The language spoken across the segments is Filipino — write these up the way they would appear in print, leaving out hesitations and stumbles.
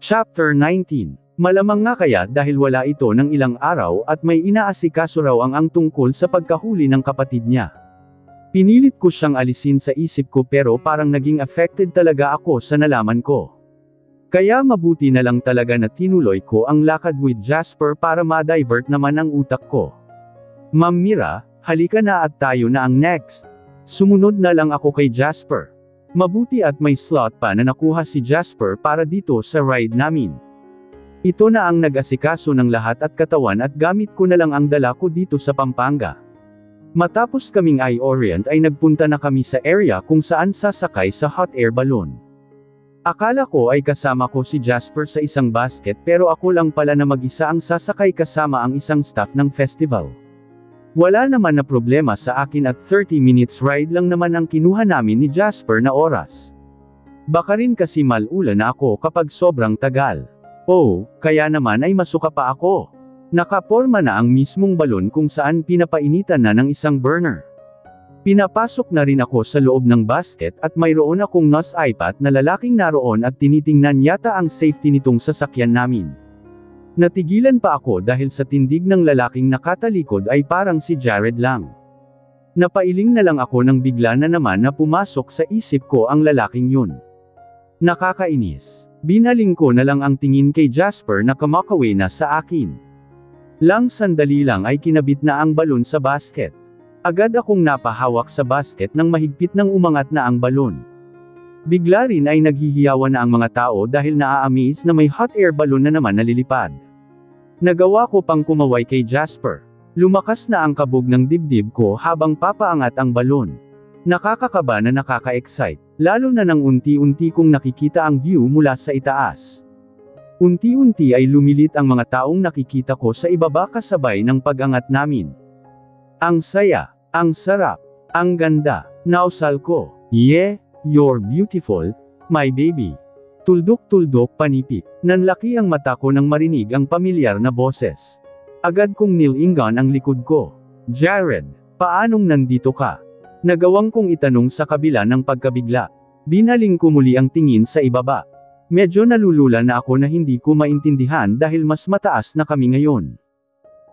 Chapter 19. Malamang nga kaya dahil wala ito ng ilang araw at may inaasikaso raw ang tungkol sa pagkahuli ng kapatid niya. Pinilit ko siyang alisin sa isip ko pero parang naging affected talaga ako sa nalaman ko. Kaya mabuti na lang talaga na tinuloy ko ang lakad with Jasper para ma-divert naman ang utak ko. Ma'am Mira, halika na at tayo na ang next. Sumunod na lang ako kay Jasper. Mabuti at may slot pa na nakuha si Jasper para dito sa ride namin. Ito na ang nag-asikaso ng lahat at katawan at gamit ko na lang ang dala ko dito sa Pampanga. Matapos kaming i-orient ay nagpunta na kami sa area kung saan sasakay sa hot air balloon. Akala ko ay kasama ko si Jasper sa isang basket pero ako lang pala na mag-isa ang sasakay kasama ang isang staff ng festival. Wala naman na problema sa akin at 30 minutes ride lang naman ang kinuha namin ni Jasper na oras. Baka rin kasi malula na ako kapag sobrang tagal. Oh, kaya naman ay masuka pa ako. Nakaporma na ang mismong balon kung saan pinapainitan na ng isang burner. Pinapasok na rin ako sa loob ng basket at mayroon akong nose iPad na lalaking naroon at tinitingnan yata ang safety nitong sasakyan namin. Natigilan pa ako dahil sa tindig ng lalaking nakatalikod ay parang si Jared lang. Napailing na lang ako nang bigla na naman na pumasok sa isip ko ang lalaking yun. Nakakainis. Binaling ko na lang ang tingin kay Jasper na kumakawi na sa akin. Lang sandali lang ay kinabit na ang balon sa basket. Agad akong napahawak sa basket nang mahigpit nang umangat na ang balon. Bigla rin ay naghihiyawan na ang mga tao dahil naa-amaze na may hot air balloon na naman nalilipad. Nagawa ko pang kumaway kay Jasper. Lumakas na ang kabog ng dibdib ko habang papaangat ang balon. Nakakakaba na nakaka-excite, lalo na nang unti-unti kong nakikita ang view mula sa itaas. Unti-unti ay lumilit ang mga taong nakikita ko sa ibaba kasabay ng pag-angat namin. Ang saya, ang sarap, ang ganda, nausal ko. Yeah, you're beautiful, my baby. Tuldok-tuldok panipik. Nanlaki ang mata ko nang marinig ang pamilyar na boses. Agad kong nilingan ang likod ko. Jared, paanong nandito ka? Nagawang kong itanong sa kabila ng pagkabigla. Binaling ko muli ang tingin sa ibaba. Medyo nalulula na ako na hindi ko maintindihan dahil mas mataas na kami ngayon.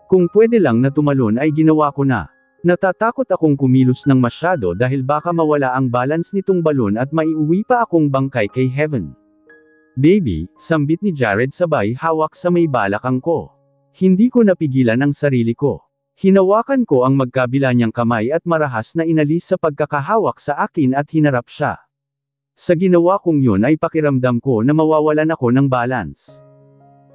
Kung pwede lang na tumalon ay ginawa ko na. Natatakot akong kumilos ng masyado dahil baka mawala ang balance nitong balon at maiuwi pa akong bangkay kay heaven. Baby, sambit ni Jared sabay hawak sa may balakang ko. Hindi ko napigilan ang sarili ko. Hinawakan ko ang magkabila niyang kamay at marahas na inalis sa pagkakahawak sa akin at hinarap siya. Sa ginawa kong yun ay pakiramdam ko na mawawalan ako ng balance.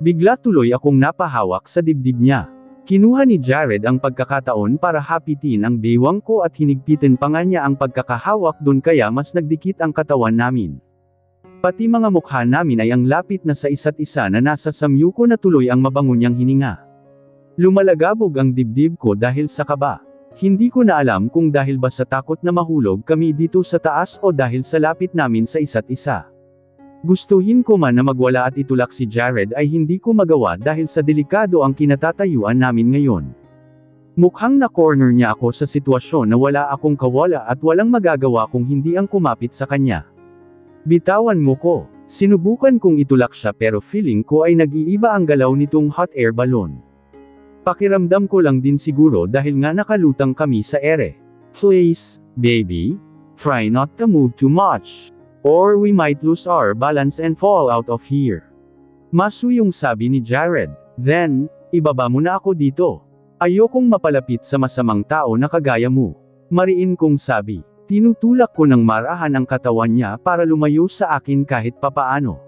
Bigla tuloy akong napahawak sa dibdib niya. Kinuha ni Jared ang pagkakataon para hapitin ang bewang ko at hinigpitin pa nga niya ang pagkakahawak dun kaya mas nagdikit ang katawan namin. Pati mga mukha namin ay ang lapit na sa isa't isa na nasa samyu ko na tuloy ang mabango niyang hininga. Lumalagabog ang dibdib ko dahil sa kaba. Hindi ko na alam kung dahil ba sa takot na mahulog kami dito sa taas o dahil sa lapit namin sa isa't isa. Gustuhin ko man na magwala at itulak si Jared ay hindi ko magawa dahil sa delikado ang kinatatayuan namin ngayon. Mukhang na-corner niya ako sa sitwasyon na wala akong kawala at walang magagawa kung hindi ang kumapit sa kanya. Bitawan mo ko. Sinubukan kong itulak siya pero feeling ko ay nag-iiba ang galaw nitong hot air balloon. Pakiramdam ko lang din siguro dahil nga nakalutang kami sa ere. Please, baby, try not to move too much. Or we might lose our balance and fall out of here. Masuyong sabi ni Jared. Then, ibaba mo na ako dito. Ayokong mapalapit sa masamang tao na kagaya mo. Mariin kong sabi. Tinutulak ko ng marahan ang katawan niya para lumayo sa akin kahit papaano.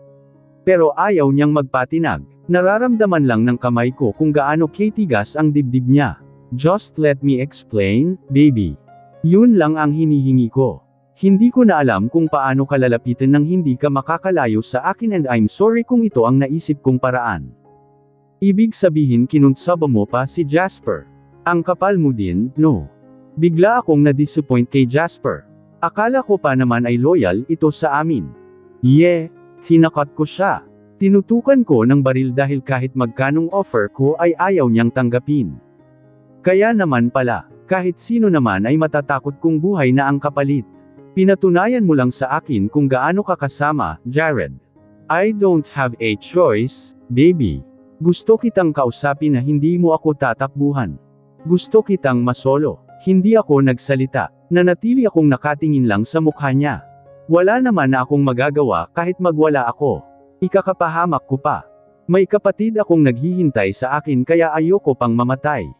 Pero ayaw niyang magpatinag. Nararamdaman lang ng kamay ko kung gaano katigas ang dibdib niya. Just let me explain, baby. Yun lang ang hinihingi ko. Hindi ko na alam kung paano ka lalapitin nang hindi ka makakalayo sa akin and I'm sorry kung ito ang naisip kong paraan. Ibig sabihin kinunsaba mo pa si Jasper. Ang kapal mo din, no? Bigla akong na-disappoint kay Jasper. Akala ko pa naman ay loyal ito sa amin. Yeah, tinakat ko siya. Tinutukan ko ng baril dahil kahit magkanong offer ko ay ayaw niyang tanggapin. Kaya naman pala, kahit sino naman ay matatakot kung buhay na ang kapalit. Pinatunayan mo lang sa akin kung gaano ka kasama, Jared. I don't have a choice, baby. Gusto kitang kausapin na hindi mo ako tatakbuhan. Gusto kitang masolo. Hindi ako nagsalita. Nanatili akong nakatingin lang sa mukha niya. Wala naman na akong magagawa kahit magwala ako. Ikakapahamak ko pa. May kapatid akong naghihintay sa akin kaya ayoko pang mamatay.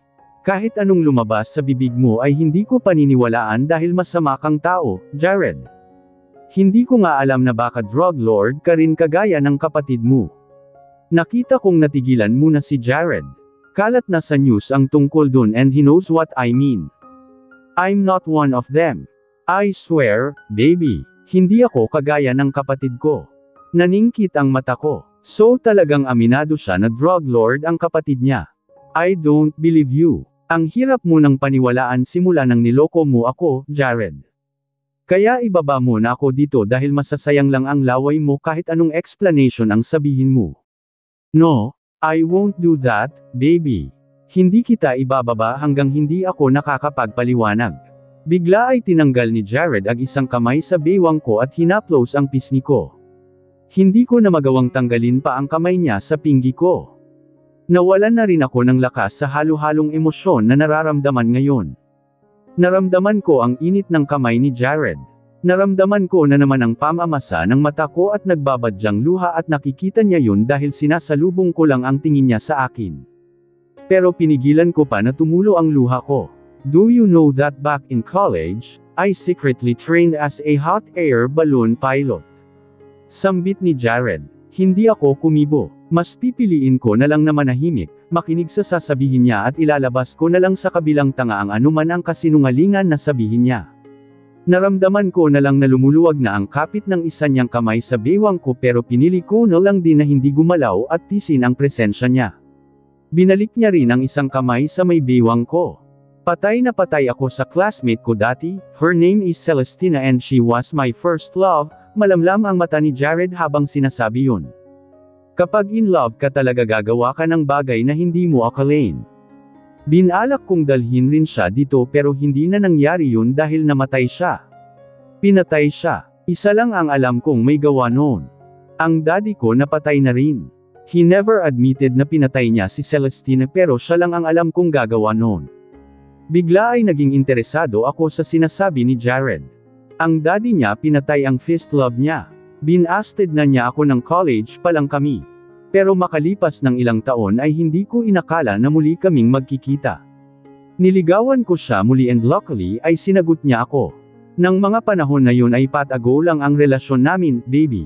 Kahit anong lumabas sa bibig mo ay hindi ko paniniwalaan dahil masama kang tao, Jared. Hindi ko nga alam na baka drug lord ka rin kagaya ng kapatid mo. Nakita kong natigilan muna si Jared. Kalat na sa news ang tungkol dun and he knows what I mean. I'm not one of them. I swear, baby, hindi ako kagaya ng kapatid ko. Naningkit ang mata ko. So talagang aminado siya na drug lord ang kapatid niya. I don't believe you. Ang hirap mo nang paniwalaan simula nang niloko mo ako, Jared. Kaya ibaba mo na ako dito dahil masasayang lang ang laway mo kahit anong explanation ang sabihin mo. No, I won't do that, baby. Hindi kita ibababa hanggang hindi ako nakakapagpaliwanag. Bigla ay tinanggal ni Jared ang isang kamay sa bewang ko at hinaplos ang pisngi ko. Hindi ko na magawang tanggalin pa ang kamay niya sa pinggi ko. Nawalan na rin ako ng lakas sa halo-halong emosyon na nararamdaman ngayon. Naramdaman ko ang init ng kamay ni Jared. Naramdaman ko na naman ang pamamasa ng mata ko at nagbabadyang luha at nakikita niya yun dahil sinasalubong ko lang ang tingin niya sa akin. Pero pinigilan ko pa na tumulo ang luha ko. Do you know that back in college, I secretly trained as a hot air balloon pilot? Sambit ni Jared. Hindi ako kumibo. Mas pipiliin ko na lang na manahimik, makinig sa sasabihin niya at ilalabas ko na lang sa kabilang tanga ang anuman ang kasinungalingan na sabihin niya. Naramdaman ko na lang na lumuluwag na ang kapit ng isa niyang kamay sa bewang ko pero pinili ko na lang din na hindi gumalaw at tisin ang presensya niya. Binalik niya rin ang isang kamay sa may bewang ko. Patay na patay ako sa classmate ko dati, her name is Celestina and she was my first love, malamlam ang mata ni Jared habang sinasabi yun. Kapag in love ka talaga gagawa ka ng bagay na hindi mo akalain. Binalak kong dalhin rin siya dito pero hindi na nangyari yun dahil namatay siya. Pinatay siya. Isa lang ang alam kong may gawa noon. Ang daddy ko napatay na rin. He never admitted na pinatay niya si Celestina pero siya lang ang alam kong gagawa noon. Bigla ay naging interesado ako sa sinasabi ni Jared. Ang daddy niya pinatay ang first love niya. Binasted na niya ako ng college pa lang kami. Pero makalipas ng ilang taon ay hindi ko inakala na muli kaming magkikita. Niligawan ko siya muli and luckily ay sinagot niya ako. Nang mga panahon na yun ay patago lang ang relasyon namin, baby.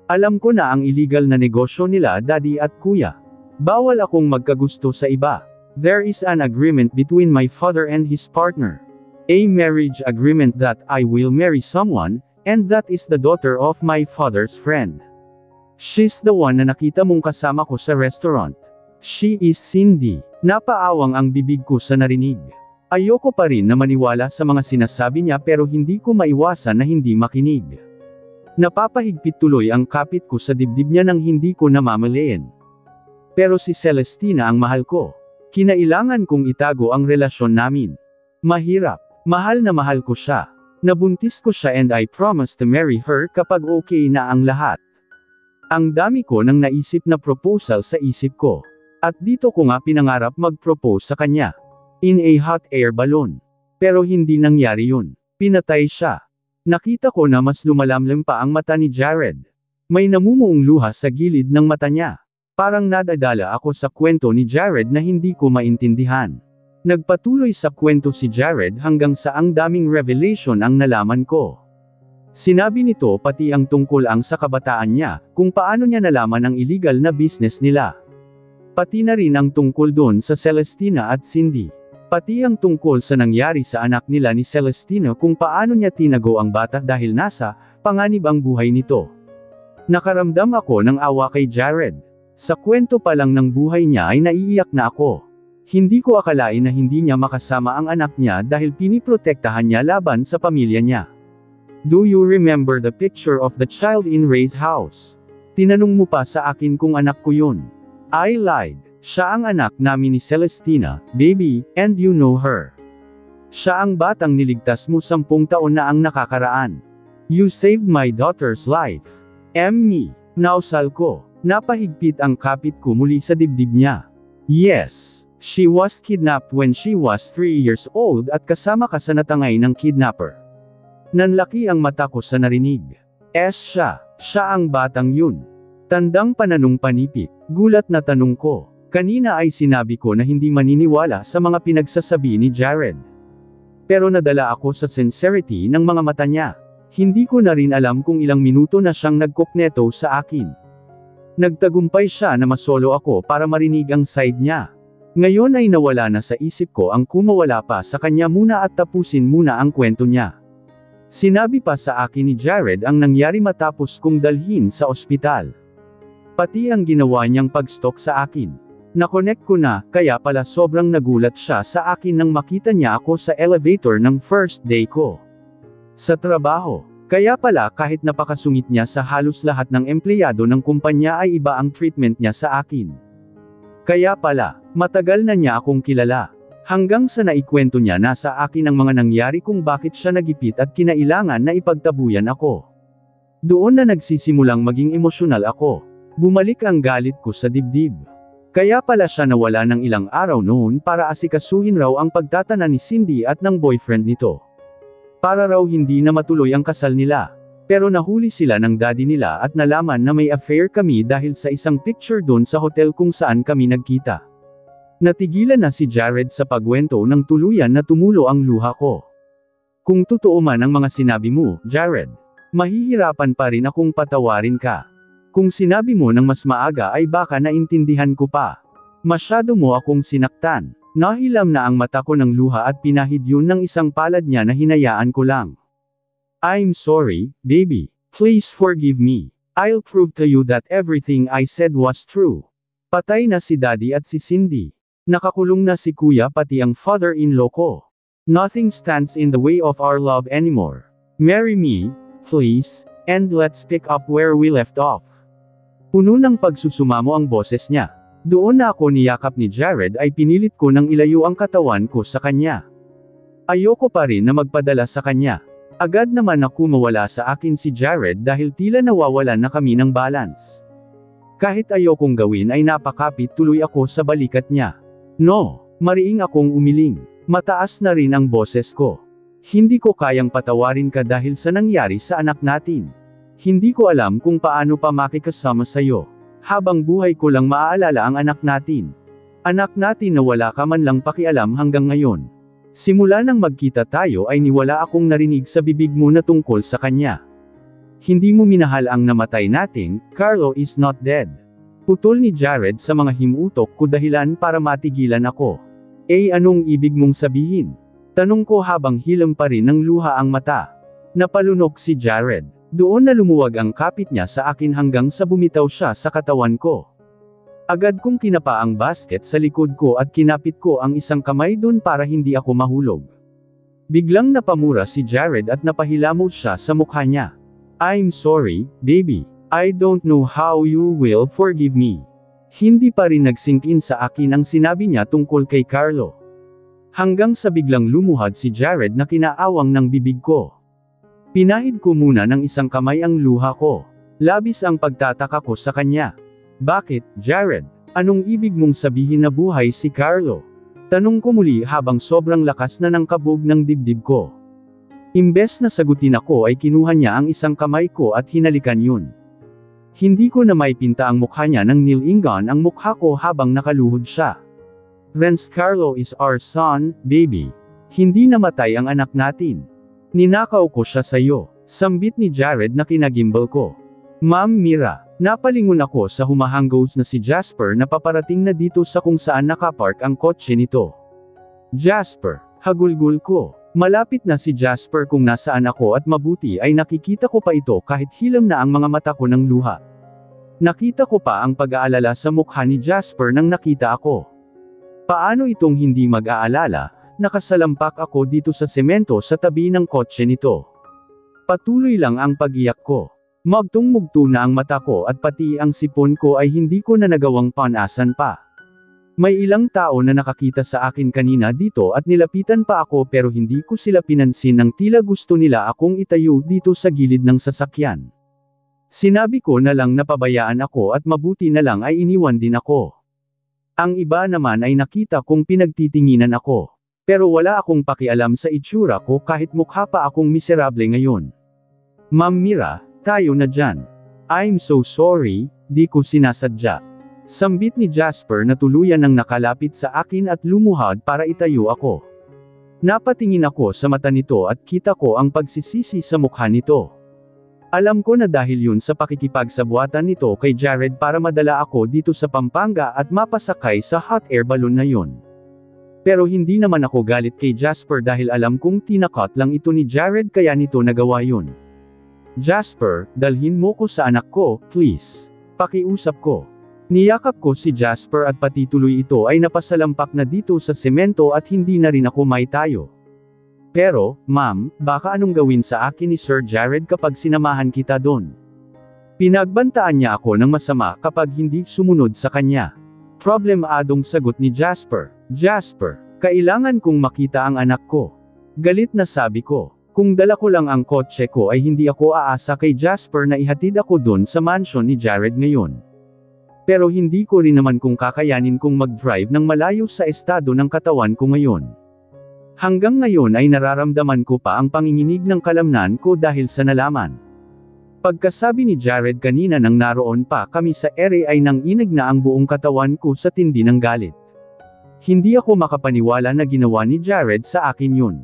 Alam ko na ang illegal na negosyo nila daddy at kuya. Bawal akong magkagusto sa iba. There is an agreement between my father and his partner. A marriage agreement that I will marry someone, and that is the daughter of my father's friend. She's the one na nakita mong kasama ko sa restaurant. She is Cindy. Napaawang ang bibig ko sa narinig. Ayoko pa rin na maniwala sa mga sinasabi niya pero hindi ko maiwasan na hindi makinig. Napapahigpit tuloy ang kapit ko sa dibdib niya nang hindi ko namamalayan. Pero si Celestina ang mahal ko. Kinailangan kong itago ang relasyon namin. Mahirap. Mahal na mahal ko siya. Nabuntis ko siya and I promised to marry her kapag okay na ang lahat. Ang dami ko nang naisip na proposal sa isip ko. At dito ko nga pinangarap mag-propose sa kanya. In a hot air balloon. Pero hindi nangyari yun. Pinatay siya. Nakita ko na mas lumalamlam pa ang mata ni Jared. May namumuong luha sa gilid ng mata niya. Parang nadadala ako sa kwento ni Jared na hindi ko maintindihan. Nagpatuloy sa kwento si Jared hanggang sa ang daming revelation ang nalaman ko. Sinabi nito pati ang tungkol ang sa kabataan niya, kung paano niya nalaman ang illegal na business nila. Pati na rin ang tungkol doon sa Celestina at Cindy. Pati ang tungkol sa nangyari sa anak nila ni Celestina kung paano niya tinago ang bata dahil nasa panganib ang buhay nito. Nakaramdam ako ng awa kay Jared. Sa kwento pa lang ng buhay niya ay naiiyak na ako. Hindi ko akalain na hindi niya makasama ang anak niya dahil piniprotektahan niya laban sa pamilya niya. Do you remember the picture of the child in Ray's house? Tinanong mo pa sa akin kung anak ko yun. I lied. Siya ang anak namin ni Celestina, baby, and you know her. Siya ang batang niligtas mo 10 taon na ang nakakaraan. You saved my daughter's life. Me. Nausal ko. Napahigpit ang kapit ko muli sa dibdib niya. Yes, she was kidnapped when she was 3 years old at kasama ka sa natangay ng kidnapper. Nanlaki ang mata ko sa narinig. Siya ang batang yun. Tandang pananong panipik. Gulat na tanong ko. Kanina ay sinabi ko na hindi maniniwala sa mga pinagsasabi ni Jared. Pero nadala ako sa sincerity ng mga mata niya. Hindi ko na rin alam kung ilang minuto na siyang nagkokneto sa akin. Nagtagumpay siya na masolo ako para marinig ang side niya. Ngayon ay nawala na sa isip ko ang kumawala pa sa kanya muna at tapusin muna ang kwento niya. Sinabi pa sa akin ni Jared ang nangyari matapos kong dalhin sa ospital. Pati ang ginawa niyang pag-stalk sa akin. Nakonect ko na, kaya pala sobrang nagulat siya sa akin nang makita niya ako sa elevator ng first day ko sa trabaho. Kaya pala kahit napakasungit niya sa halos lahat ng empleyado ng kumpanya ay iba ang treatment niya sa akin. Kaya pala, matagal na niya akong kilala. Hanggang sa naikwento niya na sa akin ang mga nangyari kung bakit siya nagipit at kinailangan na ipagtabuyan ako. Doon na nagsisimulang maging emosyonal ako. Bumalik ang galit ko sa dibdib. Kaya pala siya nawala ng ilang araw noon para asikasuhin raw ang pagtatanan ni Cindy at ng boyfriend nito. Para raw hindi na matuloy ang kasal nila. Pero nahuli sila ng daddy nila at nalaman na may affair kami dahil sa isang picture doon sa hotel kung saan kami nagkita. Natigilan na si Jared sa pagwento ng tuluyan na tumulo ang luha ko. Kung totoo man ang mga sinabi mo, Jared, mahihirapan pa rin akong patawarin ka. Kung sinabi mo ng mas maaga ay baka naintindihan ko pa. Masyado mo akong sinaktan. Nahilam na ang mata ko ng luha at pinahid yun ng isang palad niya na hinayaan ko lang. I'm sorry, baby. Please forgive me. I'll prove to you that everything I said was true. Patay na si Daddy at si Cindy. Nakakulong na si Kuya pati ang father-in-law ko. Nothing stands in the way of our love anymore. Marry me, please, and let's pick up where we left off. Puno ng pagsusumamo ang boses niya. Doon na ako niyakap ni Jared ay pinilit ko nang ilayo ang katawan ko sa kanya. Ayoko pa rin na magpadala sa kanya. Agad naman na kumawala sa akin si Jared dahil tila nawawalan na kami ng balance. Kahit ayokong gawin ay napakapit tuloy ako sa balikat niya. No, mariing akong umiling. Mataas na rin ang boses ko. Hindi ko kayang patawarin ka dahil sa nangyari sa anak natin. Hindi ko alam kung paano pa makikasama sa'yo. Habang buhay ko lang maaalala ang anak natin. Anak natin na wala ka man lang pakialam hanggang ngayon. Simula nang magkita tayo ay niwala akong narinig sa bibig mo na tungkol sa kanya. Hindi mo minahal ang namatay nating, Carlo is not dead. Putol ni Jared sa mga himutok ko dahilan para matigilan ako. Anong ibig mong sabihin? Tanong ko habang hilam pa rin ng luha ang mata. Napalunok si Jared. Doon na lumuwag ang kapit niya sa akin hanggang sa bumitaw siya sa katawan ko. Agad kong kinapa ang basket sa likod ko at kinapit ko ang isang kamay doon para hindi ako mahulog. Biglang napamura si Jared at napahilamo siya sa mukha niya. I'm sorry, baby. I don't know how you will forgive me. Hindi pa rin nagsink in sa akin ang sinabi niya tungkol kay Carlo. Hanggang sa biglang lumuhad si Jared na kinaawang ng bibig ko. Pinahid ko muna ng isang kamay ang luha ko. Labis ang pagtataka ko sa kanya. Bakit, Jared? Anong ibig mong sabihin na buhay si Carlo? Tanong ko muli habang sobrang lakas na ng kabog ng dibdib ko. Imbes na sagutin ako ay kinuha niya ang isang kamay ko at hinalikan yun. Hindi ko na maipinta ang mukha niya nang nilingan ang mukha ko habang nakaluhod siya. Renz, Carlo is our son, baby. Hindi namatay ang anak natin. Ninakaw ko siya sa'yo. Sambit ni Jared na kinagimbal ko. Ma'am Mira, napalingon ako sa humahanggos na si Jasper na paparating na dito sa kung saan nakapark ang kotse nito. Jasper, hagulgul ko. Malapit na si Jasper kung nasaan ako at mabuti ay nakikita ko pa ito kahit hilam na ang mga mata ko ng luha. Nakita ko pa ang pag-aalala sa mukha ni Jasper nang nakita ako. Paano itong hindi mag-aalala? Nakasalampak ako dito sa semento sa tabi ng kotse nito. Patuloy lang ang pag-iyak ko. Magtung-mugto na ang mata ko at pati ang sipon ko ay hindi ko na nagawang panasan pa. May ilang tao na nakakita sa akin kanina dito at nilapitan pa ako pero hindi ko sila pinansin nang tila gusto nila akong itayo dito sa gilid ng sasakyan. Sinabi ko na lang na pabayaan ako at mabuti na lang ay iniwan din ako. Ang iba naman ay nakita kong pinagtitinginan ako. Pero wala akong pakialam sa itsura ko kahit mukha pa akong miserable ngayon. Ma'am Mira, tayo na dyan. I'm so sorry, di ko sinasadya. Sambit ni Jasper na tuluyan nang nakalapit sa akin at lumuhad para itayo ako. Napatingin ako sa mata nito at kita ko ang pagsisisi sa mukha nito. Alam ko na dahil yun sa pakikipagsabuatan nito kay Jared para madala ako dito sa Pampanga at mapasakay sa hot air balloon na yun. Pero hindi naman ako galit kay Jasper dahil alam kong tinakot lang ito ni Jared kaya nito nagawa yun. Jasper, dalhin mo ko sa anak ko, please. Pakiusap ko. Niyakap ko si Jasper at pati tuloy ito ay napasalampak na dito sa semento at hindi na rin ako maitayo. Pero, ma'am, baka anong gawin sa akin ni Sir Jared kapag sinamahan kita doon? Pinagbantaan niya ako ng masama kapag hindi sumunod sa kanya. Problemadong sagot ni Jasper. Jasper, kailangan kong makita ang anak ko. Galit na sabi ko. Kung dala ko lang ang kotse ko ay hindi ako aasa kay Jasper na ihatid ako doon sa mansion ni Jared ngayon. Pero hindi ko rin naman kung kakayanin kong mag-drive ng malayo sa estado ng katawan ko ngayon. Hanggang ngayon ay nararamdaman ko pa ang panginginig ng kalamnan ko dahil sa nalaman. Pagkasabi ni Jared kanina nang naroon pa kami sa ere ay nanginig na ang buong katawan ko sa tindi ng galit. Hindi ako makapaniwala na ginawa ni Jared sa akin yun.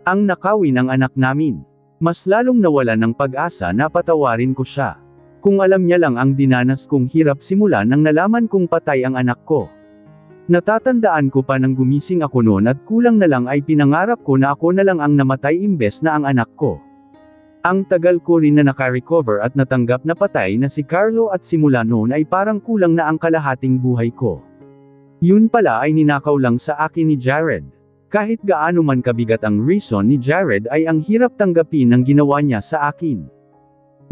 Ang nakawin ang anak namin. Mas lalong nawala ng pag-asa na patawarin ko siya. Kung alam niya lang ang dinanas kong hirap simula nang nalaman kong patay ang anak ko. Natatandaan ko pa nang gumising ako noon at kulang na lang ay pinangarap ko na ako na lang ang namatay imbes na ang anak ko. Ang tagal ko rin na nakarecover at natanggap na patay na si Carlo at simula noon ay parang kulang na ang kalahating buhay ko. Yun pala ay ninakaw lang sa akin ni Jared. Kahit gaano man kabigat ang reason ni Jared ay ang hirap tanggapin ng ginawa niya sa akin.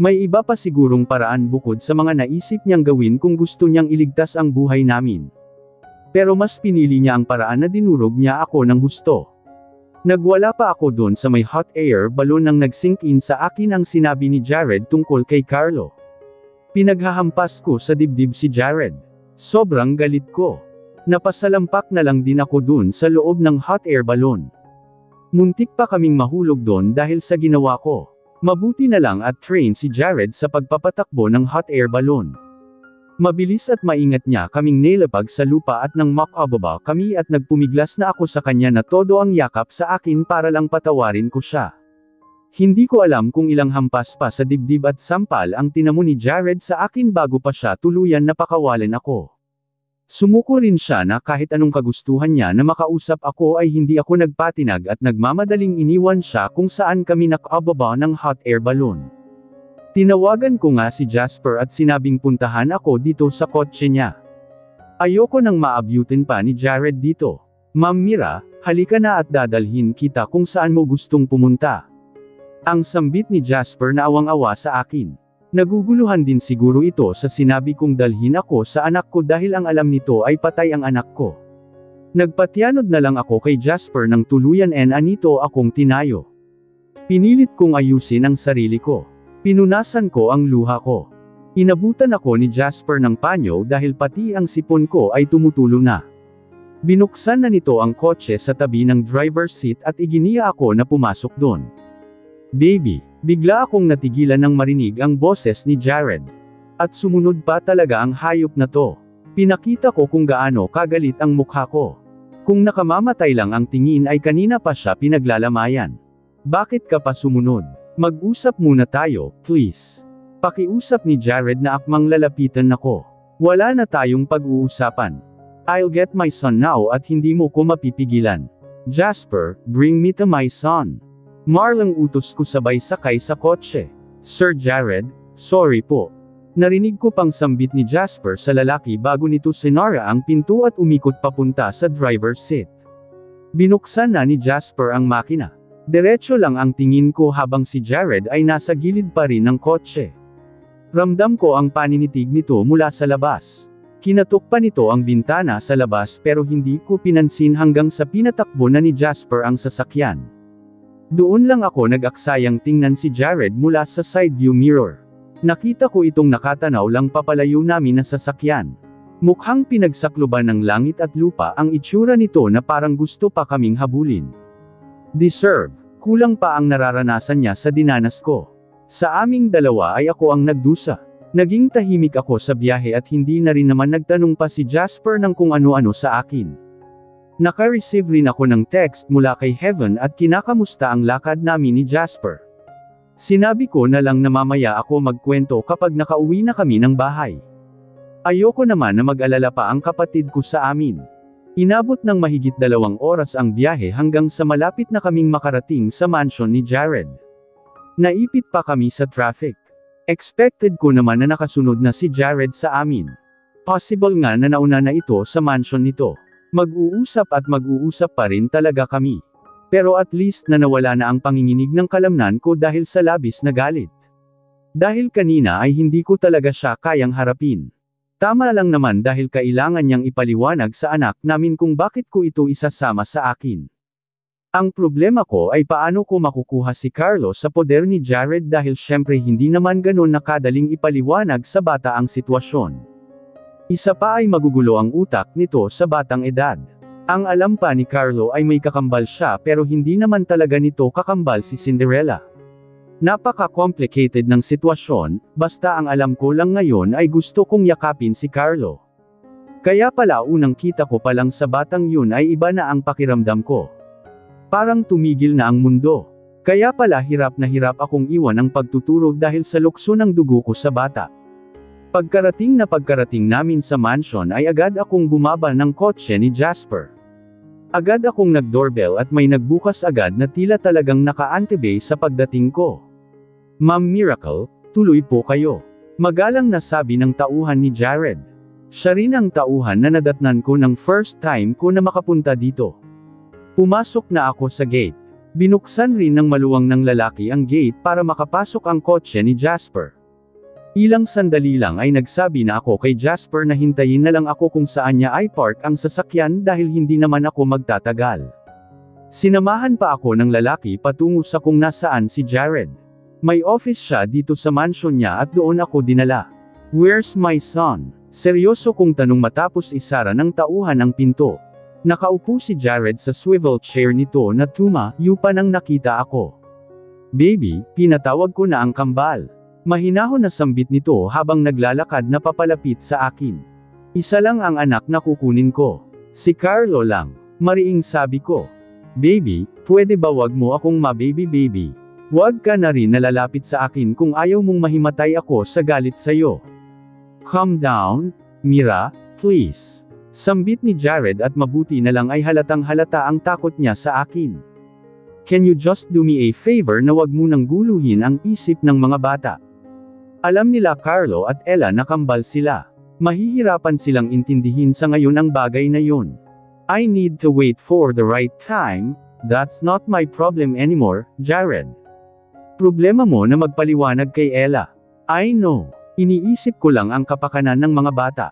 May iba pa sigurong paraan bukod sa mga naisip niyang gawin kung gusto niyang iligtas ang buhay namin. Pero mas pinili niya ang paraan na dinurog niya ako ng husto. Nagwala pa ako doon sa may hot air balloon nang nag-sink in sa akin ang sinabi ni Jared tungkol kay Carlo. Pinaghahampas ko sa dibdib si Jared. Sobrang galit ko. Napasalampak na lang din ako doon sa loob ng hot air balloon. Muntik pa kaming mahulog doon dahil sa ginawa ko. Mabuti na lang at train si Jared sa pagpapatakbo ng hot air balloon. Mabilis at maingat niya kaming nilapag sa lupa at nang makababa kami at nagpumiglas na ako sa kanya na todo ang yakap sa akin para lang patawarin ko siya. Hindi ko alam kung ilang hampas pa sa dibdib at sampal ang tinamo ni Jared sa akin bago pa siya tuluyan na pakawalan ako. Sumuko rin siya na kahit anong kagustuhan niya na makausap ako ay hindi ako nagpatinag at nagmamadaling iniwan siya kung saan kami nakababa ng hot air balloon. Tinawagan ko nga si Jasper at sinabing puntahan ako dito sa kotse niya. Ayoko nang maabutin pa ni Jared dito. Ma'am Mira, halika na at dadalhin kita kung saan mo gustong pumunta. Ang sambit ni Jasper na awang-awa sa akin. Naguguluhan din siguro ito sa sinabi kong dalhin ako sa anak ko dahil ang alam nito ay patay ang anak ko. Nagpatianod na lang ako kay Jasper nang tuluyan anito akong tinayo. Pinilit kong ayusin ang sarili ko. Pinunasan ko ang luha ko. Inabutan ako ni Jasper ng panyo dahil pati ang sipon ko ay tumutulo na. Binuksan na nito ang kotse sa tabi ng driver's seat at iginiya ako na pumasok doon. Baby, bigla akong natigilan nang marinig ang boses ni Jared. At sumunod pa talaga ang hayop na to. Pinakita ko kung gaano kagalit ang mukha ko. Kung nakamamatay lang ang tingin ay kanina pa siya pinaglalamayan. Bakit ka pa sumunod? Mag-usap muna tayo, please. Pakiusap ni Jared na akmang lalapitan ako. Wala na tayong pag-uusapan. I'll get my son now at hindi mo ko mapipigilan. Jasper, bring me to my son. Marlang utos ko sabay sakay sa kotse. Sir Jared, sorry po. Narinig ko pang sambit ni Jasper sa lalaki bago nito sinara ang pinto at umikot papunta sa driver's seat. Binuksan na ni Jasper ang makina. Diretso lang ang tingin ko habang si Jared ay nasa gilid pa rin ng kotse. Ramdam ko ang paninitig nito mula sa labas. Kinatok pa nito ang bintana sa labas pero hindi ko pinansin hanggang sa pinatakbo na ni Jasper ang sasakyan. Doon lang ako nag-aksayang tingnan si Jared mula sa side view mirror. Nakita ko itong nakatanaw lang papalayo namin na sasakyan. Mukhang pinagsakluban ng langit at lupa ang itsura nito na parang gusto pa kaming habulin. Deserve. Kulang pa ang nararanasan niya sa dinanas ko. Sa aming dalawa ay ako ang nagdusa. Naging tahimik ako sa biyahe at hindi na rin naman nagtanong pa si Jasper ng kung ano-ano sa akin. Naka-receive rin ako ng text mula kay Heaven at kinakamusta ang lakad namin ni Jasper. Sinabi ko na lang na mamaya ako magkwento kapag nakauwi na kami ng bahay. Ayoko naman na mag-alala pa ang kapatid ko sa amin. Inabot ng mahigit 2 oras ang biyahe hanggang sa malapit na kaming makarating sa mansion ni Jared. Naipit pa kami sa traffic. Expected ko naman na nakasunod na si Jared sa amin. Possible nga na nauna na ito sa mansion nito. Mag-uusap at mag-uusap pa rin talaga kami. Pero at least na nawala na ang panginginig ng kalamnan ko dahil sa labis na galit. Dahil kanina ay hindi ko talaga siya kayang harapin. Tama lang naman dahil kailangan niyang ipaliwanag sa anak namin kung bakit ko ito isasama sa akin. Ang problema ko ay paano ko makukuha si Carlo sa poder ni Jared dahil syempre hindi naman ganun nakadaling ipaliwanag sa bata ang sitwasyon. Isa pa ay magugulo ang utak nito sa batang edad. Ang alam pa ni Carlo ay may kakambal siya pero hindi naman talaga nito kakambal si Cinderella. Napaka-complicated ng sitwasyon, basta ang alam ko lang ngayon ay gusto kong yakapin si Carlo. Kaya pala unang kita ko palang sa batang yun ay iba na ang pakiramdam ko. Parang tumigil na ang mundo. Kaya pala hirap na hirap akong iwan ang pagtuturo dahil sa lukso ng dugo ko sa bata. Pagkarating namin sa mansion ay agad akong bumaba ng kotse ni Jasper. Agad akong nag-doorbell at may nagbukas agad na tila talagang naka-antibay sa pagdating ko. Ma'am Miracle, tuloy po kayo. Magalang na sabi ng tauhan ni Jared. Siya rin ang tauhan na nadatnan ko ng first time ko na makapunta dito. Pumasok na ako sa gate. Binuksan rin ng maluwang ng lalaki ang gate para makapasok ang kotse ni Jasper. Ilang sandali lang ay nagsabi na ako kay Jasper na hintayin na lang ako kung saan niya ay park ang sasakyan dahil hindi naman ako magtatagal. Sinamahan pa ako ng lalaki patungo sa kung nasaan si Jared. May office siya dito sa mansion niya at doon ako dinala. Where's my son? Seryoso kong tanong matapos isara ng tauhan ang pinto. Nakaupo si Jared sa swivel chair nito na tumayo nang nakita ako. Baby, pinatawag ko na ang kambal. Mahinahon na sambit nito habang naglalakad na papalapit sa akin. Isa lang ang anak na kukunin ko. Si Carlo lang. Mariing sabi ko. Baby, pwede ba wag mo akong ma-baby? Huwag ka na rin nalalapit sa akin kung ayaw mong mahimatay ako sa galit sa'yo. Calm down, Mira, please. Sambit ni Jared at mabuti na lang ay halatang halata ang takot niya sa akin. Can you just do me a favor na wag mo nang guluhin ang isip ng mga bata? Alam nila Carlo at Ella na kambal sila. Mahihirapan silang intindihin sa ngayon ang bagay na yun. I need to wait for the right time, that's not my problem anymore, Jared. Problema mo na magpaliwanag kay Ella. I know. Iniisip ko lang ang kapakanan ng mga bata.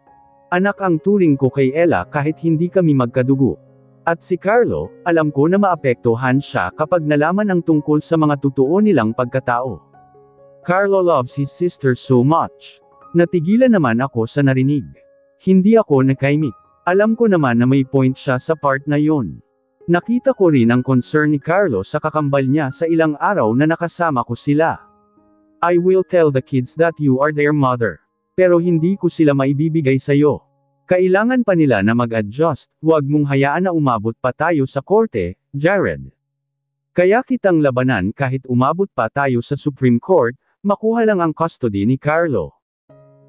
Anak ang turing ko kay Ella kahit hindi kami magkadugo. At si Carlo, alam ko na maapektuhan siya kapag nalaman ang tungkol sa mga totoo nilang pagkatao. Carlo loves his sister so much. Natigilan naman ako sa narinig. Hindi ako nakaimik. Alam ko naman na may point siya sa part na yon. Nakita ko rin ang concern ni Carlo sa kakambal niya sa ilang araw na nakasama ko sila. I will tell the kids that you are their mother. Pero hindi ko sila maibibigay sa'yo. Kailangan pa nila na mag-adjust, huwag mong hayaan na umabot pa tayo sa korte, Jared. Kaya kitang labanan kahit umabot pa tayo sa Supreme Court, makuha lang ang custody ni Carlo.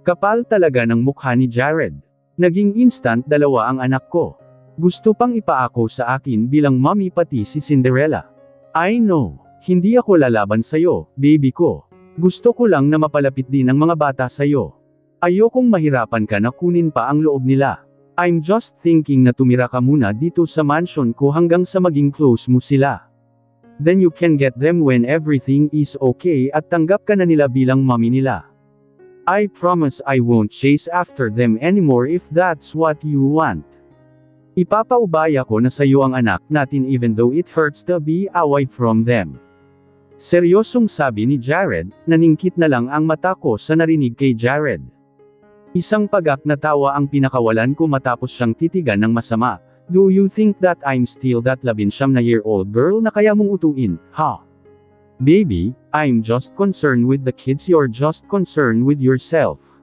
Kapal talaga ng mukha ni Jared. Naging instant dalawa ang anak ko. Gusto pang ipaako sa akin bilang mommy pati si Cinderella. I know, hindi ako lalaban sa'yo, baby ko. Gusto ko lang na mapalapit din ang mga bata sa'yo. Ayokong mahirapan ka na kunin pa ang loob nila. I'm just thinking na tumira ka muna dito sa mansion ko hanggang sa maging close mo sila. Then you can get them when everything is okay at tanggap ka na nila bilang mommy nila. I promise I won't chase after them anymore if that's what you want. Ipapaubaya ko na sa'yo ang anak natin even though it hurts to be away from them. Seryosong sabi ni Jared, naningkit na lang ang mata ko sa narinig kay Jared. Isang pagak na tawa ang pinakawalan ko matapos siyang titigan ng masama. Do you think that I'm still that 19-year-old girl na kaya mong utuin, ha? Baby, I'm just concerned with the kids, you're just concerned with yourself.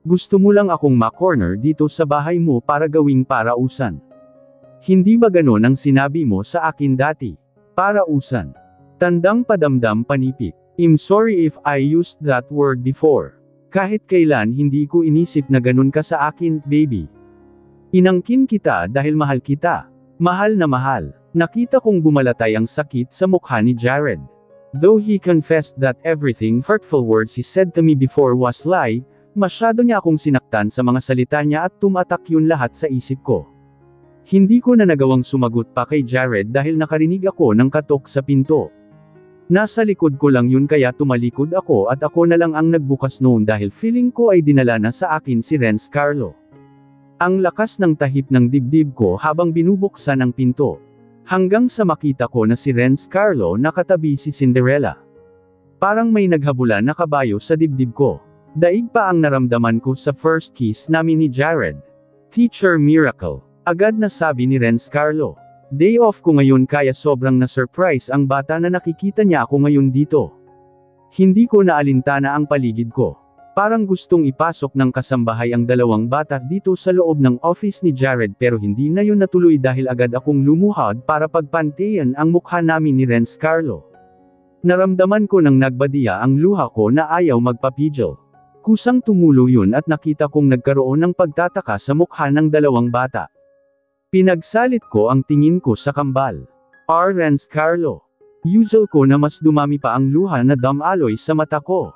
Gusto mo lang akong ma-corner dito sa bahay mo para gawing parausan. Hindi ba ganon ang sinabi mo sa akin dati? Parausan. Tandang padamdam panipik. I'm sorry if I used that word before. Kahit kailan hindi ko inisip na ganun ka sa akin, baby. Inangkin kita dahil mahal kita. Mahal na mahal. Nakita kong bumalatay ang sakit sa mukha ni Jared. Though he confessed that everything hurtful words he said to me before was lie, masyado niya akong sinaktan sa mga salita niya at tumatak yun lahat sa isip ko. Hindi ko na nagawang sumagot pa kay Jared dahil nakarinig ako ng katok sa pinto. Nasa likod ko lang yun kaya tumalikod ako at ako na lang ang nagbukas noon dahil feeling ko ay dinala na sa akin si Renz Carlo. Ang lakas ng tahip ng dibdib ko habang binubuksan ang pinto. Hanggang sa makita ko na si Renz Carlo nakatabi si Cinderella. Parang may naghabula na kabayo sa dibdib ko. Daig pa ang naramdaman ko sa first kiss namin ni Jared. Teacher miracle. Agad na sabi ni Renz Carlo. Day off ko ngayon kaya sobrang na-surprise ang bata na nakikita niya ako ngayon dito. Hindi ko naalintana ang paligid ko. Parang gustong ipasok ng kasambahay ang dalawang bata dito sa loob ng office ni Jared pero hindi na yun natuloy dahil agad akong lumuhod para pagpantayan ang mukha namin ni Renz Carlo. Naramdaman ko nang nagbadiya ang luha ko na ayaw magpapigil. Kusang tumulo yun at nakita kong nagkaroon ng pagtataka sa mukha ng dalawang bata. Pinagsalit ko ang tingin ko sa kambal. Renz Carlo. Usual ko na mas dumami pa ang luha na damaloy sa mata ko.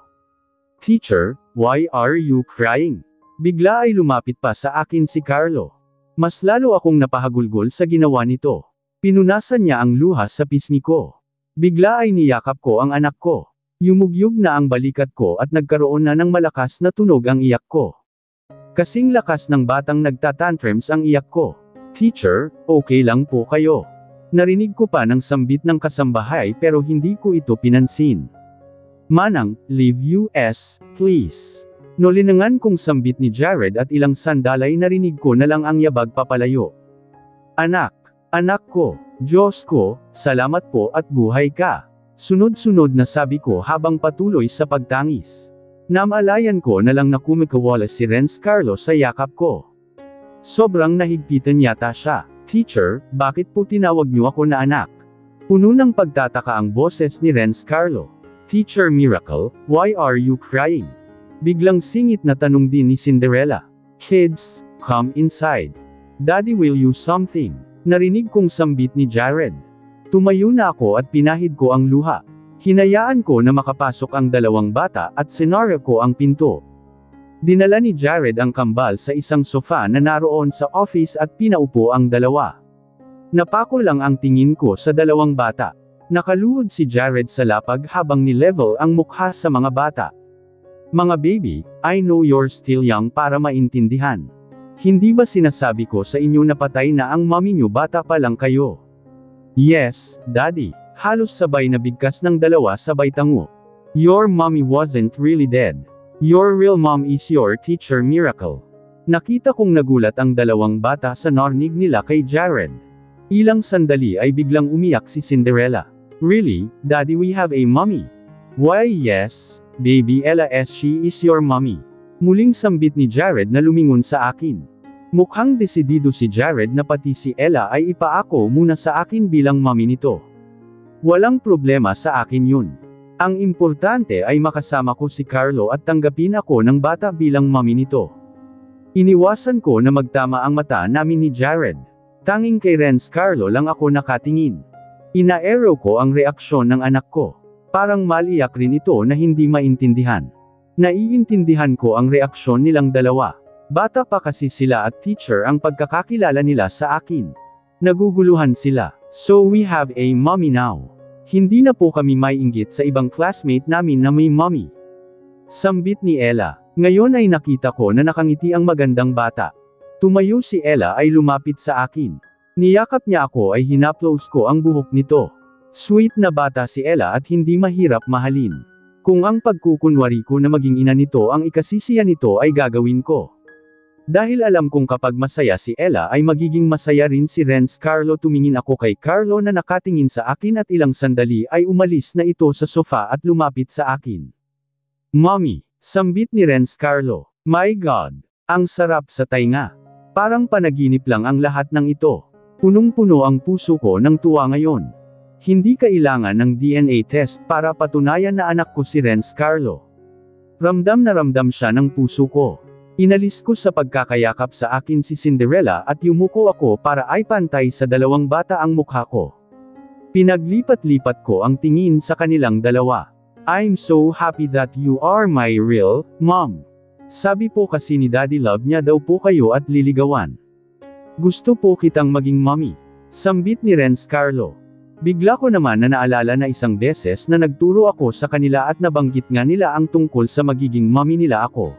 Teacher, why are you crying? Bigla ay lumapit pa sa akin si Carlo. Mas lalo akong napahagulgol sa ginawa nito. Pinunasan niya ang luha sa pisngi ko. Bigla ay niyakap ko ang anak ko. Yumugyug na ang balikat ko at nagkaroon na ng malakas na tunog ang iyak ko. Kasing lakas ng batang nagtatantrums ang iyak ko. Teacher, okay lang po kayo. Narinig ko pa ng sambit ng kasambahay pero hindi ko ito pinansin. Manang, leave us, please. Nolinangan kong sambit ni Jared at ilang sandalay narinig ko na lang ang yabag papalayo. Anak ko, Diyos ko, salamat po at buhay ka. Sunod-sunod na sabi ko habang patuloy sa pagtangis. Namalayan ko na lang na kumikawala si Renz Carlo sa yakap ko. Sobrang nahigpitan yata siya. Teacher, bakit po tinawag niyo ako na anak? Puno ng pagtataka ang boses ni Renz Carlo. Teacher miracle, why are you crying? Biglang singit na tanong din ni Cinderella. Kids, come inside. Daddy will you something. Narinig kong sambit ni Jared. Tumayo na ako at pinahid ko ang luha. Hinayaan ko na makapasok ang dalawang bata at sinara ko ang pinto. Dinala ni Jared ang kambal sa isang sofa na naroon sa office at pinaupo ang dalawa. Napako lang ang tingin ko sa dalawang bata. Nakaluhod si Jared sa lapag habang ni-level ang mukha sa mga bata. Mga baby, I know you're still young para maintindihan. Hindi ba sinasabi ko sa inyo na patay na ang mommy niyo bata pa lang kayo? Yes, Daddy. Halos sabay na bigkas ng dalawa sabay tango. Your mommy wasn't really dead. Your real mom is your teacher miracle. Nakita kong nagulat ang dalawang bata sa narinig nila kay Jared. Ilang sandali ay biglang umiyak si Cinderella. Really, Daddy, we have a mommy? Why yes, baby Ella, as she is your mommy. Muling sambit ni Jared na lumingon sa akin. Mukhang desidido si Jared na pati si Ella ay ipaako muna sa akin bilang mommy nito. Walang problema sa akin yun. Ang importante ay makasama ko si Carlo at tanggapin ako ng bata bilang mommy nito. Iniwasan ko na magtama ang mata namin ni Jared. Tanging kay Renz Carlo lang ako nakatingin. Inaero ko ang reaksyon ng anak ko. Parang maliyak rin ito na hindi maintindihan. Naiintindihan ko ang reaksyon nilang dalawa. Bata pa kasi sila at teacher ang pagkakakilala nila sa akin. Naguguluhan sila. So we have a mommy now. Hindi na po kami maiinggit sa ibang classmate namin na may mommy. Sambit ni Ella. Ngayon ay nakita ko na nakangiti ang magandang bata. Tumayo si Ella ay lumapit sa akin. Niyakap niya ako ay hinaplos ko ang buhok nito. Sweet na bata si Ella at hindi mahirap mahalin. Kung ang pagkukunwari ko na maging ina nito ang ikasisiya nito ay gagawin ko. Dahil alam kong kapag masaya si Ella ay magiging masaya rin si Renz Carlo. Tumingin ako kay Carlo na nakatingin sa akin at ilang sandali ay umalis na ito sa sofa at lumapit sa akin. Mommy, sambit ni Renz Carlo. My God, ang sarap sa tainga. Parang panaginip lang ang lahat ng ito. Punong-puno ang puso ko ng tuwa ngayon. Hindi kailangan ng DNA test para patunayan na anak ko si Renz Carlo. Ramdam na ramdam siya ng puso ko. Inalis ko sa pagkakayakap sa akin si Cinderella at yumuko ako para ay pantay sa dalawang bata ang mukha ko. Pinaglipat-lipat ko ang tingin sa kanilang dalawa. I'm so happy that you are my real mom. Sabi po kasi ni Daddy Love niya daw po kayo at liligawan. Gusto po kitang maging mommy. Sambit ni Renz Carlo. Bigla ko naman na naalala na isang beses na nagturo ako sa kanila at nabanggit nga nila ang tungkol sa magiging mommy nila ako.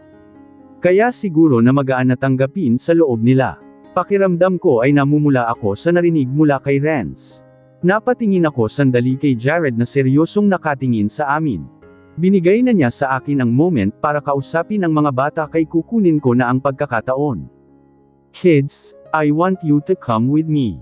Kaya siguro na magaan na tanggapin sa loob nila. Pakiramdam ko ay namumula ako sa narinig mula kay Renz. Napatingin ako sandali kay Jared na seryosong nakatingin sa amin. Binigay na niya sa akin ang moment para kausapin ang mga bata kay kukunin ko na ang pagkakataon. Kids, I want you to come with me.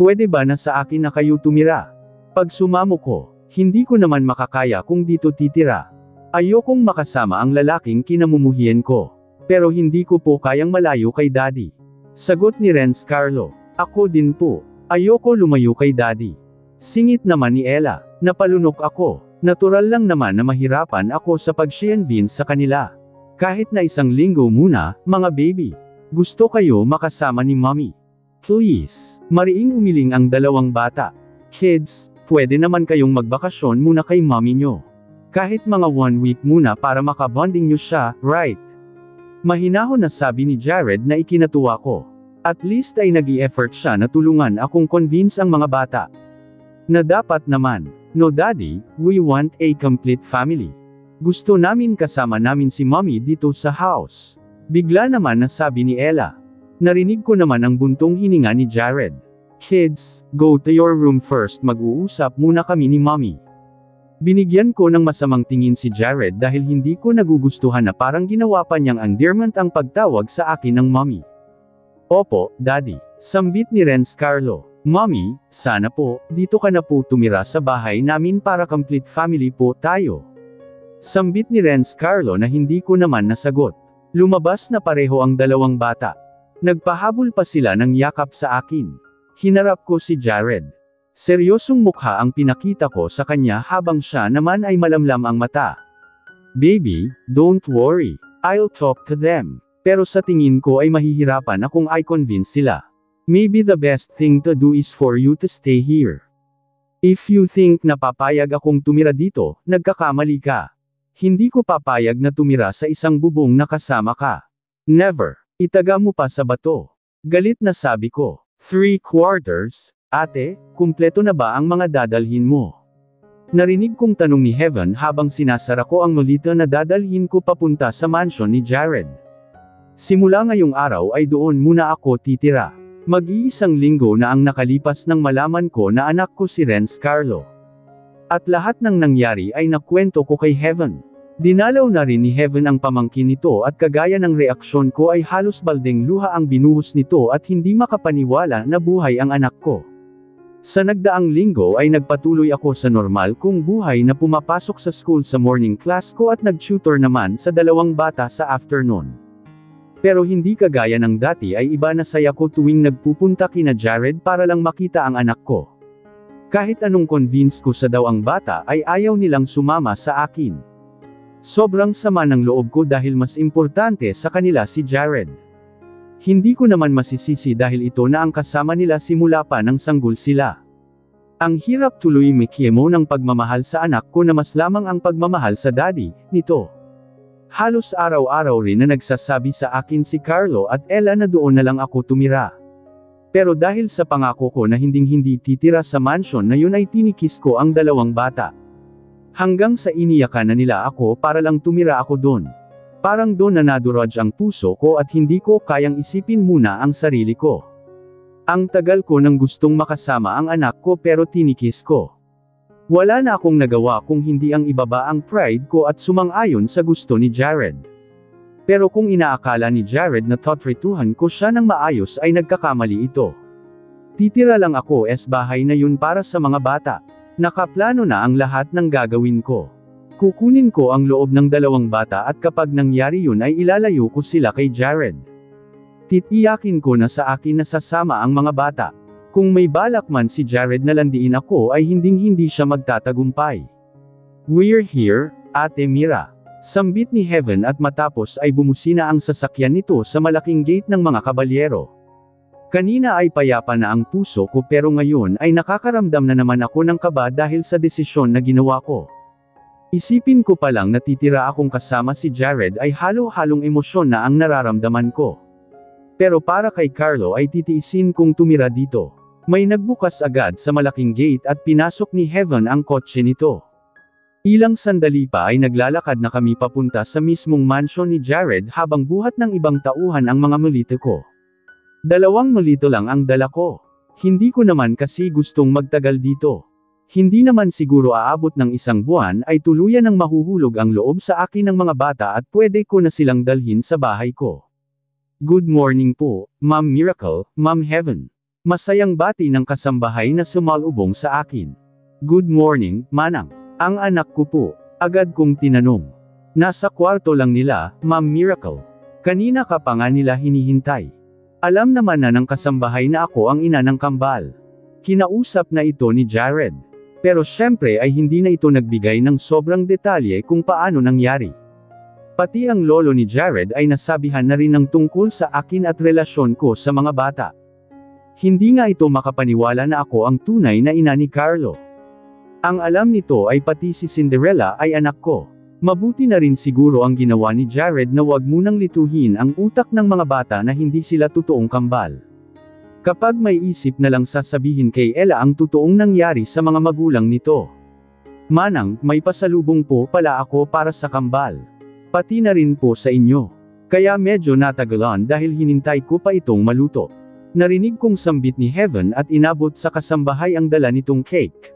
Pwede ba na sa akin na kayo tumira? Pag sumamo ko, hindi ko naman makakaya kung dito titira. Ayokong makasama ang lalaking kinamumuhian ko. Pero hindi ko po kayang malayo kay Daddy. Sagot ni Renz Carlo. Ako din po. Ayoko lumayo kay Daddy. Singit naman ni Ella. Napalunok ako. Natural lang naman na mahirapan ako sa pag-siyenvin sa kanila. Kahit na isang linggo muna, mga baby. Gusto kayo makasama ni Mommy. Please. Mariing umiling ang dalawang bata. Kids, pwede naman kayong magbakasyon muna kay Mommy nyo. Kahit mga 1 week muna para makabonding nyo siya, right? Mahinahon na sabi ni Jared na ikinatuwa ko. At least ay nag-i-effort siya na tulungan akong convince ang mga bata. Na dapat naman. No Daddy, we want a complete family. Gusto namin kasama namin si Mommy dito sa house. Bigla naman na sabi ni Ella. Narinig ko naman ang buntong hininga ni Jared. Kids, go to your room first, mag-uusap muna kami ni Mommy. Binigyan ko ng masamang tingin si Jared dahil hindi ko nagugustuhan na parang ginawa pa niyang endearment ang pagtawag sa akin ng Mommy. Opo, Daddy. Sambit ni Renz Carlo. Mommy, sana po, dito ka na po tumira sa bahay namin para complete family po tayo. Sambit ni Renz Carlo na hindi ko naman nasagot. Lumabas na pareho ang dalawang bata. Nagpahabol pa sila ng yakap sa akin. Hinarap ko si Jared. Seryosong mukha ang pinakita ko sa kanya habang siya naman ay malamlam ang mata. Baby, don't worry. I'll talk to them. Pero sa tingin ko ay mahihirapan akong i-convince sila. Maybe the best thing to do is for you to stay here. If you think na papayag akong tumira dito, nagkakamali ka. Hindi ko papayag na tumira sa isang bubong na kasama ka. Never. Itaga mo pa sa bato. Galit na sabi ko. 3/4. Ate, kumpleto na ba ang mga dadalhin mo? Narinig kong tanong ni Heaven habang sinasara ko ang molita na dadalhin ko papunta sa mansion ni Jared. Simula ngayong araw ay doon muna ako titira. Mag-iisang linggo na ang nakalipas nang malaman ko na anak ko si Renz Carlo. At lahat ng nangyari ay nakwento ko kay Heaven. Dinalaw na rin ni Heaven ang pamangkin nito at kagaya ng reaksyon ko ay halos baldeng luha ang binuhos nito at hindi makapaniwala na buhay ang anak ko. Sa nagdaang linggo ay nagpatuloy ako sa normal kong buhay na pumapasok sa school sa morning class ko at nag-tutor naman sa dalawang bata sa afternoon. Pero hindi kagaya ng dati ay iba na saya ko tuwing nagpupunta kina Jared para lang makita ang anak ko. Kahit anong convince ko sa daw ang bata ay ayaw nilang sumama sa akin. Sobrang sama ng loob ko dahil mas importante sa kanila si Jared. Hindi ko naman masisisi dahil ito na ang kasama nila simula pa nang sanggol sila. Ang hirap tuloy mikiemo ng pagmamahal sa anak ko na mas lamang ang pagmamahal sa daddy nito. Halos araw-araw rin na nagsasabi sa akin si Carlo at Ella na doon na lang ako tumira. Pero dahil sa pangako ko na hinding-hindi titira sa mansion na yun ay tinikis ko ang dalawang bata. Hanggang sa iniyakan na nila ako para lang tumira ako doon. Parang doon na naduraj ang puso ko at hindi ko kayang isipin muna ang sarili ko. Ang tagal ko nang gustong makasama ang anak ko pero tinikis ko. Wala na akong nagawa kung hindi ang ibaba ang pride ko at sumang-ayon sa gusto ni Jared. Pero kung inaakala ni Jared na tatrituhan ko siya ng maayos ay nagkakamali ito. Titira lang ako bahay na yun para sa mga bata. Nakaplano na ang lahat ng gagawin ko. Kukunin ko ang loob ng 2 bata at kapag nangyari yun ay ilalayo ko sila kay Jared. Titiyakin ko na sa akin na sasama ang mga bata. Kung may balak man si Jared na landiin ako ay hinding-hindi siya magtatagumpay. We're here, Ate Mira. Sambit ni Heaven at matapos ay bumusina ang sasakyan nito sa malaking gate ng mga kabalyero. Kanina ay payapa na ang puso ko pero ngayon ay nakakaramdam na naman ako ng kaba dahil sa desisyon na ginawa ko. Isipin ko pa lang natitira akong kasama si Jared ay halo-halong emosyon na ang nararamdaman ko. Pero para kay Carlo ay titiisin kong tumira dito. May nagbukas agad sa malaking gate at pinasok ni Heaven ang kotse nito. Ilang sandali pa ay naglalakad na kami papunta sa mismong mansion ni Jared habang buhat ng ibang tauhan ang mga molito ko. 2 molito lang ang dala ko. Hindi ko naman kasi gustong magtagal dito. Hindi naman siguro aabot ng 1 buwan ay tuluyan ng mahuhulog ang loob sa akin ng mga bata at pwede ko na silang dalhin sa bahay ko. Good morning po, Ma'am Miracle, Ma'am Heaven. Masayang bati ng kasambahay na sumalubong sa akin. Good morning, Manang. Ang anak ko po. Agad kong tinanong. Nasa kwarto lang nila, Ma'am Miracle. Kanina ka pa nga nila hinihintay. Alam naman na ng kasambahay na ako ang ina ng kambal. Kinausap na ito ni Jared. Pero syempre ay hindi na ito nagbigay ng sobrang detalye kung paano nangyari. Pati ang lolo ni Jared ay nasabihan na rin ng tungkol sa akin at relasyon ko sa mga bata. Hindi nga ito makapaniwala na ako ang tunay na ina ni Carlo. Ang alam nito ay pati si Cinderella ay anak ko. Mabuti na rin siguro ang ginawa ni Jared na wag munang lituhin ang utak ng mga bata na hindi sila totoong kambal. Kapag may isip na lang sasabihin kay Ella ang totoong nangyari sa mga magulang nito. Manang, may pasalubong po pala ako para sa kambal. Pati na rin po sa inyo. Kaya medyo natagalan dahil hinintay ko pa itong maluto. Narinig kong sambit ni Heaven at inabot sa kasambahay ang dala nitong cake.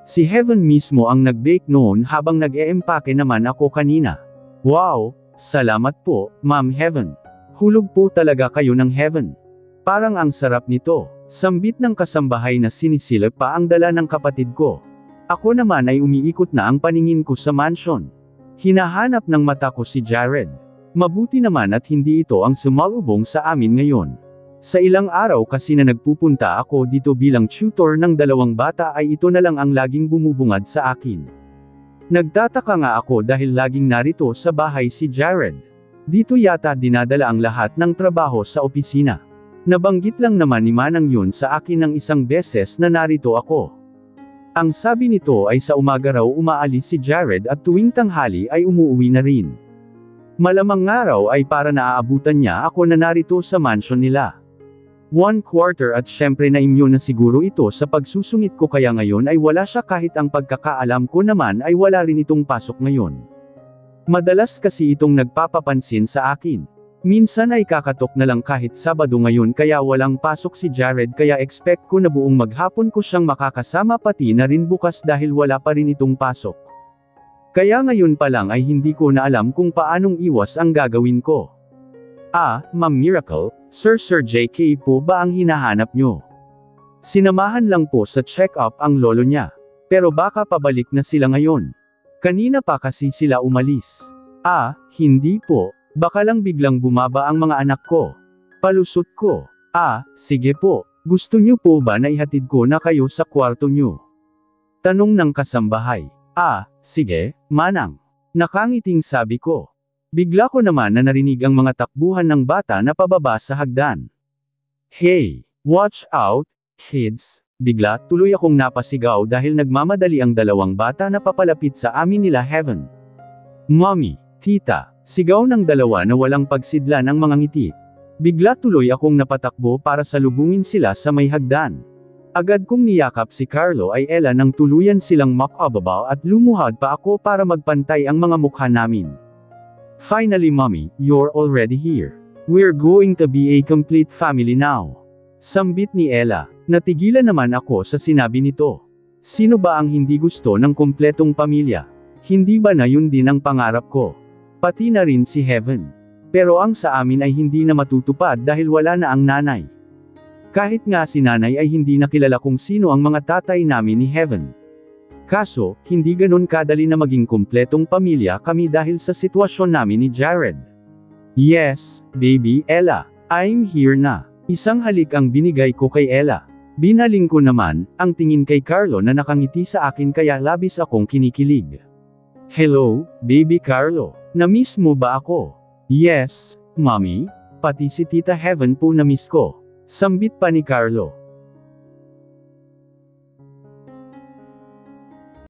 Si Heaven mismo ang nag-bake noon habang nag-eempake naman ako kanina. Wow! Salamat po, Ma'am Heaven. Hulog po talaga kayo ng Heaven. Parang ang sarap nito. Sambit ng kasambahay na sinisilip pa ang dala ng kapatid ko. Ako naman ay umiikot na ang paningin ko sa mansion. Hinahanap ng mata ko si Jared. Mabuti naman at hindi ito ang sumalubong sa amin ngayon. Sa ilang araw kasi na nagpupunta ako dito bilang tutor ng 2 bata ay ito na lang ang laging bumubungad sa akin. Nagtataka nga ako dahil laging narito sa bahay si Jared. Dito yata dinadala ang lahat ng trabaho sa opisina. Nabanggit lang naman ni Manang yun sa akin ng 1 beses na narito ako. Ang sabi nito ay sa umaga raw umaalis si Jared at tuwing tanghali ay umuuwi na rin. Malamang nga raw ay para naaabutan niya ako na narito sa mansion nila. 1/4 at syempre na-immune na siguro ito sa pagsusungit ko kaya ngayon ay wala siya kahit ang pagkakaalam ko naman ay wala rin itong pasok ngayon. Madalas kasi itong nagpapapansin sa akin. Minsan ay kakatok na lang kahit Sabado ngayon kaya walang pasok si Jared kaya expect ko na buong maghapon ko siyang makakasama pati na rin bukas dahil wala pa rin itong pasok. Kaya ngayon pa lang ay hindi ko na alam kung paanong iwas ang gagawin ko. Ma'am Miracle, Sir JK po ba ang hinahanap nyo? Sinamahan lang po sa check-up ang lolo niya. Pero baka pabalik na sila ngayon. Kanina pa kasi sila umalis. Hindi po. Baka lang biglang bumaba ang mga anak ko. Palusot ko. Sige po. Gusto nyo po ba na ihatid ko na kayo sa kwarto nyo? Tanong ng kasambahay. Sige, Manang. Nakangiting sabi ko. Bigla ko naman na narinig ang mga takbuhan ng bata na pababa sa hagdan. Hey! Watch out, kids! Bigla, tuloy akong napasigaw dahil nagmamadali ang 2 bata na papalapit sa amin nila Heaven. Mommy, Tita, sigaw ng 2 na walang pagsidla ng mga ngiti. Bigla tuloy akong napatakbo para salubungin sila sa may hagdan. Agad kong niyakap si Carlo ay Ella nang tuluyan silang makababaw at lumuhad pa ako para magpantay ang mga mukha namin. Finally Mommy, you're already here. We're going to be a complete family now. Sambit ni Ella. Natigilan naman ako sa sinabi nito. Sino ba ang hindi gusto ng kumpletong pamilya? Hindi ba na yun din ang pangarap ko? Pati na rin si Heaven. Pero ang sa amin ay hindi na matutupad dahil wala na ang nanay. Kahit nga si nanay ay hindi nakilala kung sino ang mga tatay namin ni Heaven. Kaso, hindi ganun kadali na maging kumpletong pamilya kami dahil sa sitwasyon namin ni Jared. Yes, baby, Ella. I'm here na. Isang halik ang binigay ko kay Ella. Binaling ko naman, ang tingin kay Carlo na nakangiti sa akin kaya labis akong kinikilig. Hello, baby Carlo. Na-miss mo ba ako? Yes, mommy. Pati si Tita Heaven po na-miss ko. Sambit pa ni Carlo.